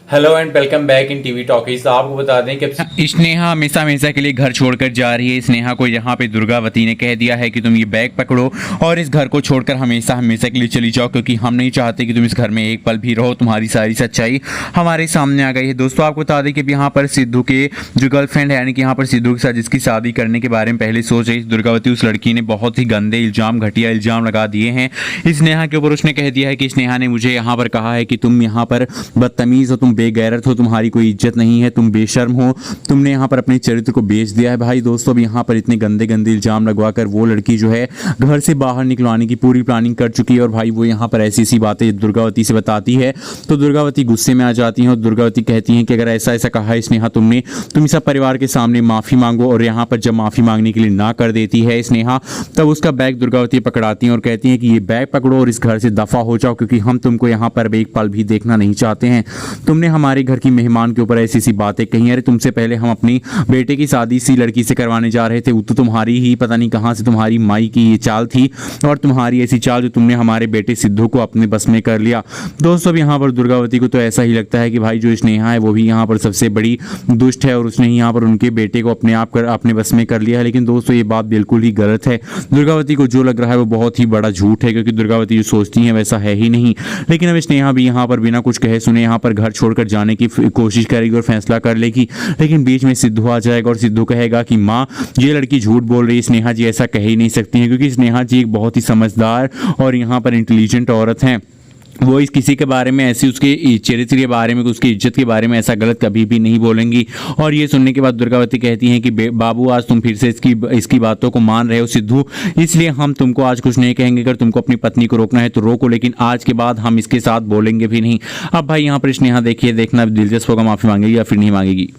Hello and welcome back in TV talkies. तो आपको बता दें कि स्नेहा हमेशा हमेशा के लिए घर छोड़कर जा रही है। स्नेहा को यहाँ पे दुर्गावती ने कह दिया है कि तुम ये बैग पकड़ो और इस घर को छोड़कर हमेशा हमेशा के लिए चली जाओ, क्योंकि हम नहीं चाहते कि तुम इस घर में एक पल भी रहो। तुम्हारी सारी सच्चाई हमारे सामने आ गई है। दोस्तों आपको बता दें कि यहाँ पर सिद्धू के जो गर्लफ्रेंड है, यानी कि यहाँ पर सिद्धू के साथ जिसकी शादी करने के बारे में पहले सोच रही दुर्गावती, उस लड़की ने बहुत ही गंदे इल्जाम, घटिया इल्जाम लगा दिए हैं स्नेहा के ऊपर। उसने कह दिया है कि स्नेहा ने मुझे यहाँ पर कहा है कि तुम यहाँ पर बदतमीज़ हो, तुम बेगैरत हो, तुम्हारी कोई इज्जत नहीं है, तुम बेशर्म हो, तुमने यहाँ पर अपने चरित्र को बेच दिया है। भाई दोस्तों अब यहाँ पर इतने गंदे गंदे इल्जाम लगवाकर वो लड़की जो है घर से बाहर निकलवाने की पूरी प्लानिंग कर चुकी है। और भाई वो यहाँ पर ऐसी ऐसी बातें दुर्गावती से बताती है तो दुर्गावती गुस्से में आ जाती है और दुर्गावती कहती है कि अगर ऐसा ऐसा कहा है स्नेहा तुमने, तुम सब परिवार के सामने माफ़ी मांगो। और यहाँ पर जब माफ़ी मांगने के लिए ना कर देती है स्नेहा, तब उसका बैग दुर्गावती पकड़ाती है और कहती है कि ये बैग पकड़ो और इस घर से दफ़ा हो जाओ, क्योंकि हम तुमको यहाँ पर एक पल भी देखना नहीं चाहते हैं। तुमने हमारे घर की मेहमान के ऊपर ऐसी सी बातें कही। अरे तुमसे पहले हम अपनी बेटे की शादी सी लड़की से करवाने जा रहे थे, वो तो तुम्हारी ही पता नहीं कहाँ से तुम्हारी माई की ये चाल थी और तुम्हारी ऐसी चाल जो तुमने हमारे बेटे सिद्धू को अपने बस में कर लिया। दोस्तों अब यहाँ पर दुर्गावती को तो ऐसा ही लगता है कि भाई जो स्नेहा है वो भी यहाँ पर सबसे बड़ी दुष्ट है और उसने यहाँ पर उनके बेटे को अपने बस में कर लिया है। लेकिन दोस्तों ये बात बिल्कुल ही गलत है। दुर्गावती को जो लग रहा है वो बहुत ही बड़ा झूठ है, क्योंकि दुर्गावती जो सोचती है वैसा है ही नहीं। लेकिन अब स्नेहा भी यहाँ पर बिना कुछ कहे सुने यहाँ पर घर छोड़कर जाने की कोशिश करेगी और फैसला कर लेगी। लेकिन बीच में सिद्धू आ जाएगा और सिद्धू कहेगा कि माँ ये लड़की झूठ बोल रही है, स्नेहा जी ऐसा कह ही नहीं सकती हैं, क्योंकि स्नेहा जी एक बहुत ही समझदार और यहाँ पर इंटेलिजेंट औरत हैं। वो इस किसी के बारे में ऐसी उसके चरित्र के बारे में, उसकी इज्जत के बारे में ऐसा गलत कभी भी नहीं बोलेंगी। और ये सुनने के बाद दुर्गावती कहती हैं कि बाबू आज तुम फिर से इसकी बातों को मान रहे हो सिद्धू, इसलिए हम तुमको आज कुछ नहीं कहेंगे। अगर तुमको अपनी पत्नी को रोकना है तो रोको, लेकिन आज के बाद हम इसके साथ बोलेंगे भी नहीं। अब भाई यहाँ पर स्नेहा देखिए, देखना दिलचस्प होगा, माफ़ी मांगेगी या फिर नहीं मांगेगी।